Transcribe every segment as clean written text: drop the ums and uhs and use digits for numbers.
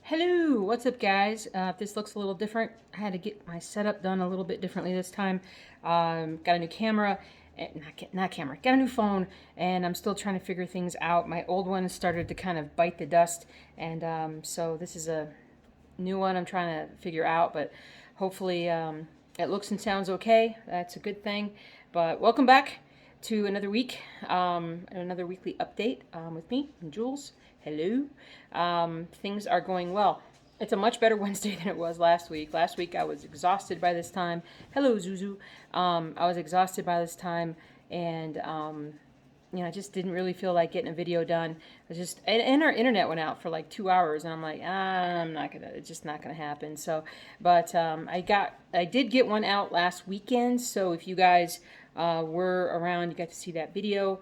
Hello, what's up guys? This looks a little different. I had to get my setup done a little bit differently this time. Got a new camera, not camera, got a new phone, and I'm still trying to figure things out. My old one started to kind of bite the dust, and so this is a new one I'm trying to figure out, but hopefully it looks and sounds okay. That's a good thing. But welcome back to another week, another weekly update with me and Jules. Hello. Things are going well. It's a much better Wednesday than it was last week. Last week I was exhausted by this time. Hello, Zuzu. I was exhausted by this time, and I just didn't really feel like getting a video done. And our internet went out for like 2 hours, and I'm like, it's just not gonna happen. So, but I did get one out last weekend. So if you guys were around, you got to see that video,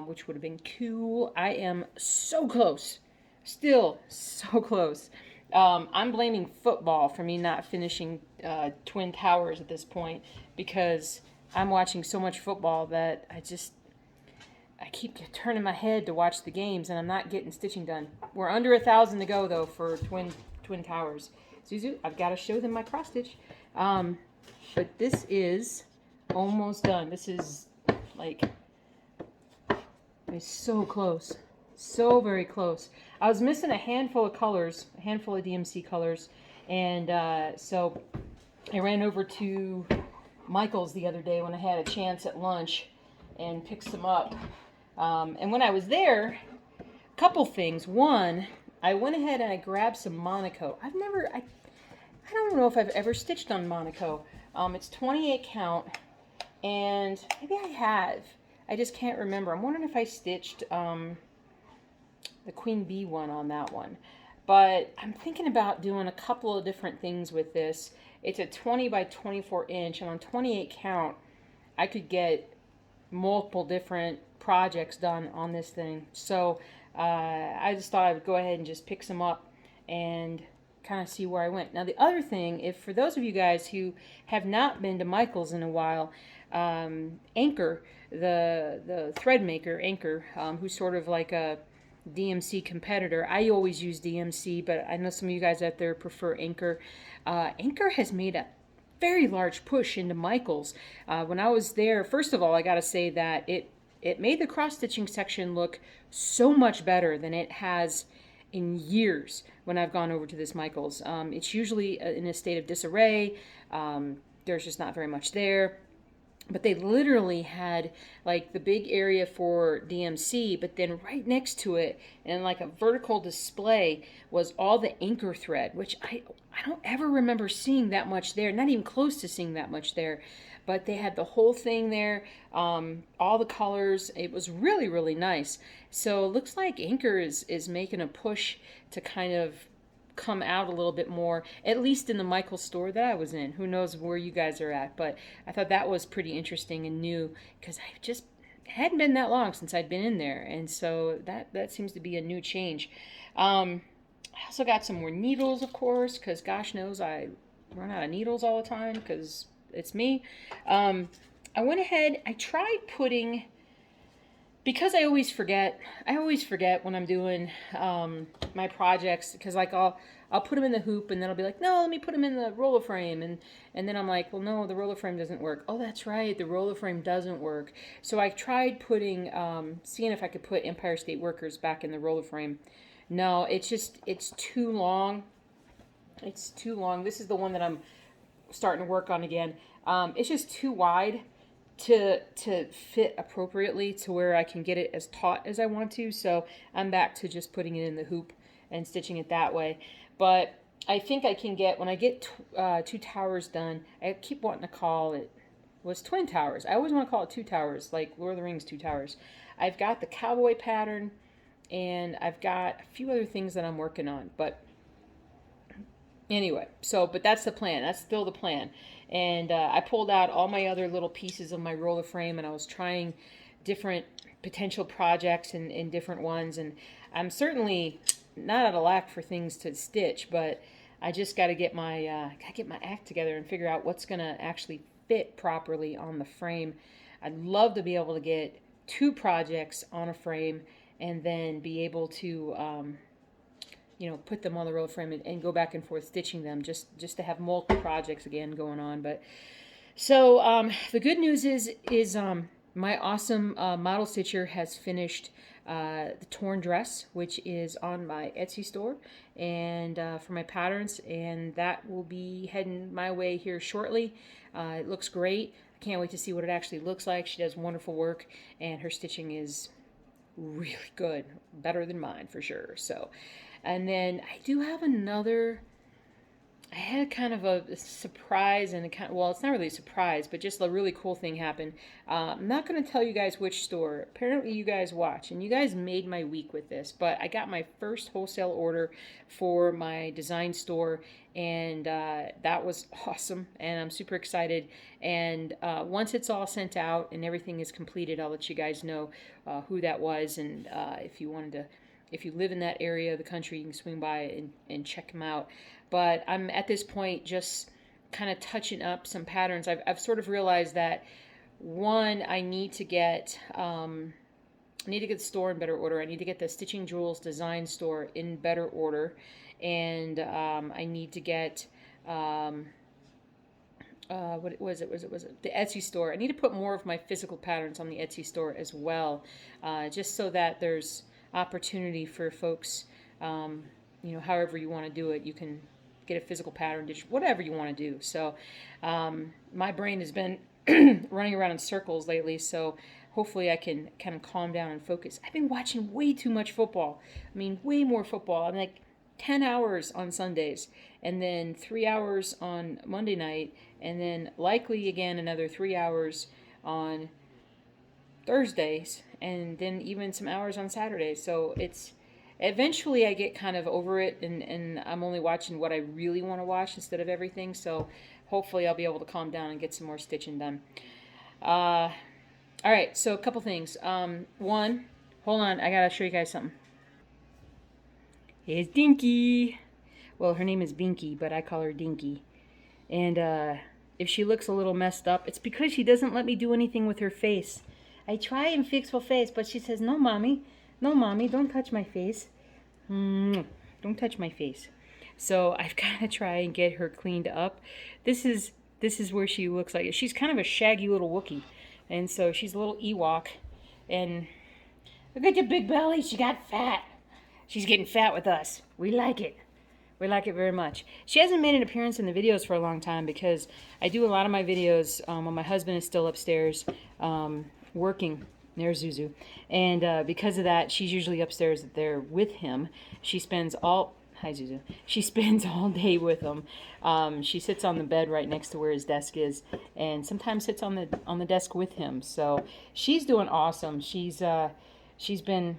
which would have been cool. I am so close, still so close. I'm blaming football for me not finishing Twin Towers at this point because I'm watching so much football that I keep turning my head to watch the games, and I'm not getting stitching done. We're under 1,000 to go though for Twin Towers. Zuzu, I've got to show them my cross stitch. But this is almost done. This is like, it's so close, so very close. I was missing a handful of colors, a handful of DMC colors, and so I ran over to Michael's the other day when I had a chance at lunch and picked some up. And when I was there, a couple things. One, I went ahead and I grabbed some Monaco. I don't know if I've ever stitched on Monaco. It's 28 count, and maybe I have. I just can't remember. I'm wondering if I stitched the Queen Bee one on that one. But I'm thinking about doing a couple of different things with this. It's a 20 by 24 inch, and on 28 count, I could get multiple different projects done on this thing. So I just thought I would go ahead and just pick some up and kind of see where I went. Now the other thing, if for those of you guys who have not been to Michael's in a while, Anchor, the thread maker, Anchor, who's sort of like a DMC competitor. I always use DMC, but I know some of you guys out there prefer Anchor. Anchor has made a very large push into Michael's. When I was there, first of all, I got to say that it made the cross-stitching section look so much better than it has in years when I've gone over to this Michael's. It's usually in a state of disarray. There's just not very much there. But they literally had like the big area for DMC, but then right next to it, and like a vertical display, was all the Anchor thread, which I don't ever remember seeing that much there, not even close to seeing that much there. But they had the whole thing there, all the colors. It was really, really nice. So it looks like Anchor is making a push to kind of come out a little bit more, at least in the Michael store that I was in. Who knows where you guys are at, but I thought that was pretty interesting and new because I just hadn't been that long since I'd been in there, and so that seems to be a new change. I also got some more needles, of course, because gosh knows I run out of needles all the time because it's me. I went ahead, I tried putting, because I always forget when I'm doing my projects, because like I'll put them in the hoop and then I'll be like, no, let me put them in the roller frame, and then I'm like, well, no, the roller frame doesn't work. Oh, that's right, the roller frame doesn't work. So I tried putting, seeing if I could put Empire State Workers back in the roller frame. No, it's too long. It's too long. This is the one that I'm starting to work on again. It's just too wide to fit appropriately to where I can get it as taut as I want to. So I'm back to just putting it in the hoop and stitching it that way. But I think I can get, when I get two towers done, I keep wanting to call it, was Twin Towers. I always want to call it Two Towers, like Lord of the Rings Two Towers. I've got the cowboy pattern, and I've got a few other things that I'm working on. But anyway, but that's the plan. That's still the plan. And I pulled out all my other little pieces of my roller frame, and I was trying different potential projects and different ones. And I'm certainly not at a lack for things to stitch, but I just got to get my act together and figure out what's going to actually fit properly on the frame. I'd love to be able to get 2 projects on a frame and then be able to you know, put them on the roll frame and go back and forth stitching them, just to have multiple projects again going on. But so the good news is my awesome model stitcher has finished the torn dress, which is on my Etsy store, and for my patterns, and that will be heading my way here shortly. It looks great. I can't wait to see what it actually looks like. She does wonderful work, and her stitching is really good, better than mine for sure. So, and then I do have another. I had kind of a surprise and a kind of, well, it's not really a surprise, but just a really cool thing happened. I'm not going to tell you guys which store. Apparently you guys watch, and you guys made my week with this, but I got my first wholesale order for my design store, and that was awesome, and I'm super excited. And once it's all sent out and everything is completed, I'll let you guys know who that was, and if you wanted to, if you live in that area of the country, you can swing by and check them out. But I'm at this point just kind of touching up some patterns. I've sort of realized that, one, I need to get the store in better order. I need to get the Stitching Jewels design store in better order, and I need to get what was it? Was it the Etsy store? I need to put more of my physical patterns on the Etsy store as well, just so that there's opportunity for folks. You know, however you want to do it, you can get a physical pattern, whatever you want to do. So my brain has been running around in circles lately, so hopefully I can kind of calm down and focus. I've been watching way too much football. I mean, way more football. I'm like 10 hours on Sundays, and then 3 hours on Monday night, and then likely again another 3 hours on Thursdays, and then even some hours on Saturdays. So it's eventually I get kind of over it, and I'm only watching what I really want to watch instead of everything. So hopefully I'll be able to calm down and get some more stitching done. All right, so a couple things. One, hold on, I gotta show you guys something. Here's Dinky. Well, her name is Binky, but I call her Dinky. And if she looks a little messed up, it's because she doesn't let me do anything with her face. I try and fix her face, but she says, no, mommy, don't touch my face. Don't touch my face. So I've got to try and get her cleaned up. This is where she looks like. She's kind of a shaggy little Wookiee. And so she's a little Ewok. And look at your big belly. She got fat. She's getting fat with us. We like it. We like it very much. She hasn't made an appearance in the videos for a long time because I do a lot of my videos when my husband is still upstairs working. There's Zuzu. And because of that, she's usually upstairs there with him. She spends all... Hi, Zuzu. She spends all day with him. She sits on the bed right next to where his desk is, and sometimes sits on the desk with him. So she's doing awesome. She's been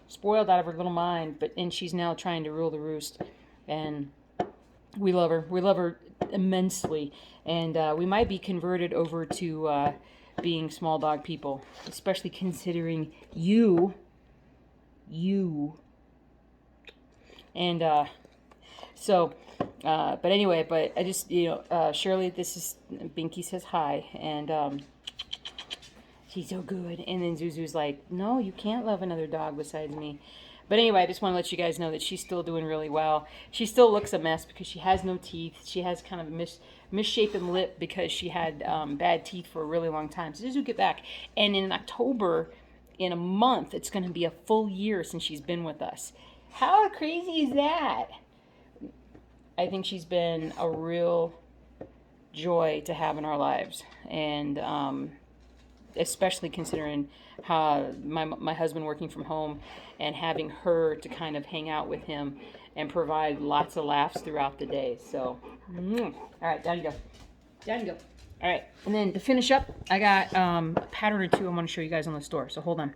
spoiled out of her little mind, and she's now trying to rule the roost. And we love her. We love her immensely. And we might be converted over to being small dog people, especially considering you. And but anyway, but I just, Shirley, this is, Binky says hi, and she's so good. And then Zuzu's like, no, you can't love another dog besides me. But anyway, I just want to let you guys know that she's still doing really well. She still looks a mess because she has no teeth. She has kind of a misshapen lip because she had bad teeth for a really long time. So Zuzu, get back. And in October, in a month, it's going to be a full year since she's been with us. How crazy is that? I think she's been a real joy to have in our lives. And especially considering how my husband working from home and having her to kind of hang out with him and provide lots of laughs throughout the day. So, all right, down you go. Down you go. All right, and then to finish up, I got a pattern or two I want to show you guys on the store, so hold on.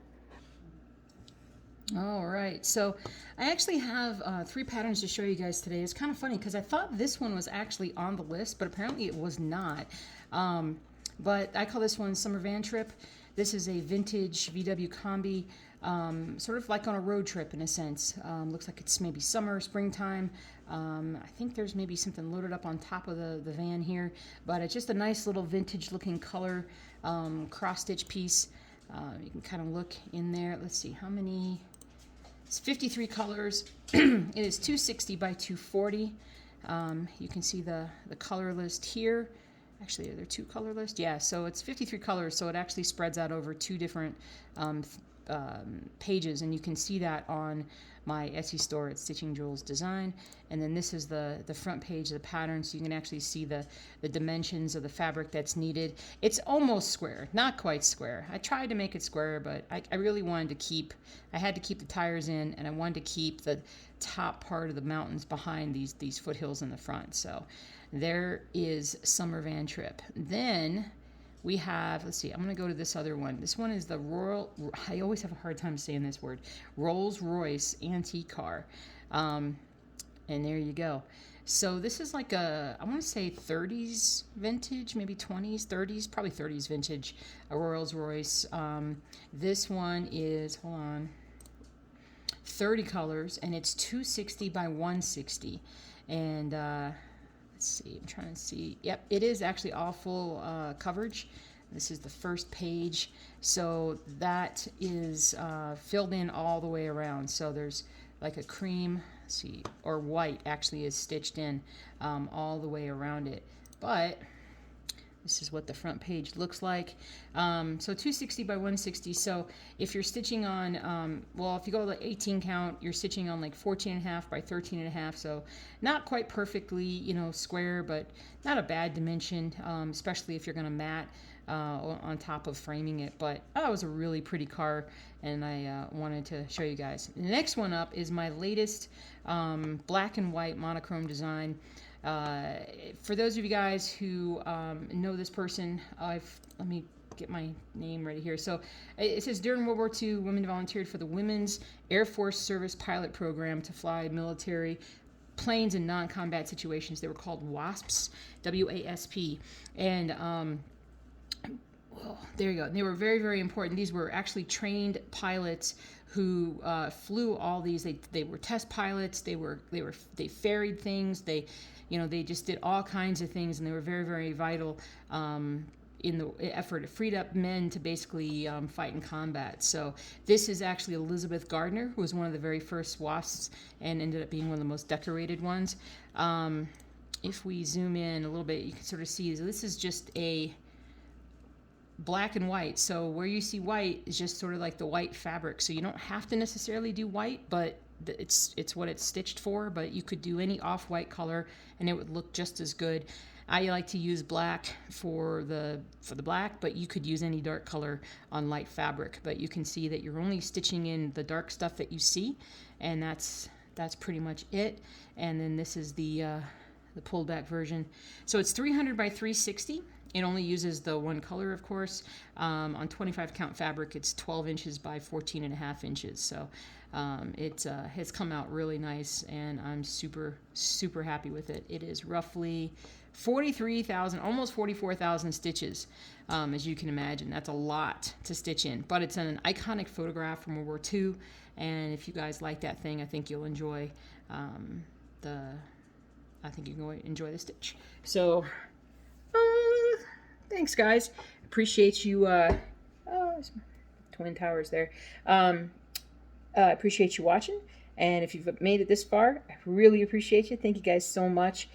All right, so I actually have 3 patterns to show you guys today. It's kind of funny because I thought this one was actually on the list, but apparently it was not. But I call this one Summer Van Trip. This is a vintage VW Combi, sort of like on a road trip in a sense. Looks like it's maybe summer, springtime. I think there's maybe something loaded up on top of the van here, but it's just a nice little vintage looking color cross stitch piece. You can kind of look in there. Let's see, how many It's 53 colors. It is 260 by 240. You can see the color list here. Actually, are there 2 color lists? Yeah, so it's 53 colors, so it actually spreads out over 2 different pages, and you can see that on my Etsy store at Stitching Jewels Design. And then this is the front page of the pattern, so you can actually see the dimensions of the fabric that's needed. It's almost square, not quite square. I tried to make it square, but I really wanted to keep, I had to keep the tires in, and I wanted to keep the top part of the mountains behind these foothills in the front. So there is Summer Van Trip. Then we have, let's see, I'm going to go to this other one. This one is the I always have a hard time saying this word, Rolls-Royce Antique Car. And there you go. So this is like a, I want to say 30s vintage, maybe 20s, 30s, probably 30s vintage, a Rolls-Royce. This one is, hold on, 30 colors, and it's 260 by 160. And let's see, I'm trying to see. Yep, it is actually all full coverage. This is the first page. So that is filled in all the way around. So there's like a cream, let's see, or white actually is stitched in all the way around it. But this is what the front page looks like. So 260 by 160. So if you're stitching on, well, if you go to 18 count, you're stitching on like 14.5 by 13.5. So not quite perfectly, you know, square, but not a bad dimension, especially if you're going to mat on top of framing it. But oh, it was a really pretty car, and I wanted to show you guys. The next one up is my latest black and white monochrome design. For those of you guys who know this person, let me get my name right here. So it says, during World War II, women volunteered for the Women's Air Force Service Pilot Program to fly military planes in non-combat situations. They were called WASPs, W-A-S-P. And well, there you go. They were very, very important. These were actually trained pilots who flew all these. They were test pilots. They ferried things. They just did all kinds of things, and they were very, very vital in the effort. It freed up men to basically fight in combat. So this is actually Elizabeth Gardner, who was one of the very first WASPs and ended up being one of the most decorated ones. If we zoom in a little bit, you can sort of see, so this is just a black and white. So where you see white is just sort of like the white fabric. So you don't have to necessarily do white, but it's what it's stitched for. But you could do any off-white color and it would look just as good. I like to use black for the black, but you could use any dark color on light fabric. But you can see that you're only stitching in the dark stuff that you see, and that's pretty much it. And then this is the pulled back version. So it's 300 by 360. It only uses the one color, of course. On 25 count fabric, it's 12 inches by 14.5 inches. So it has come out really nice, and I'm super, super happy with it. It is roughly 43,000, almost 44,000 stitches, as you can imagine. That's a lot to stitch in, but it's an iconic photograph from World War II, and if you guys like that thing, I think you'll enjoy the stitch. So thanks, guys. Appreciate you. Twin Towers there. Appreciate you watching. And if you've made it this far, I really appreciate you. Thank you guys so much.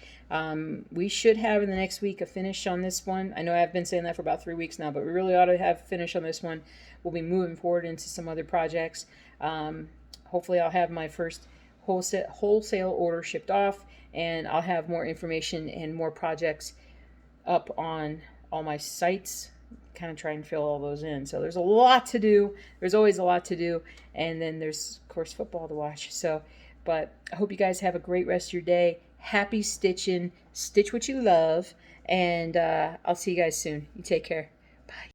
We should have in the next week a finish on this one. I know I've been saying that for about 3 weeks now, but we really ought to have a finish on this one. We'll be moving forward into some other projects. Hopefully I'll have my first wholesale order shipped off, and I'll have more information and more projects up on all my sites, kind of try and fill all those in. So there's a lot to do. There's always a lot to do. And then there's, of course, football to watch. So, but I hope you guys have a great rest of your day. Happy stitching. Stitch what you love. And I'll see you guys soon. You take care.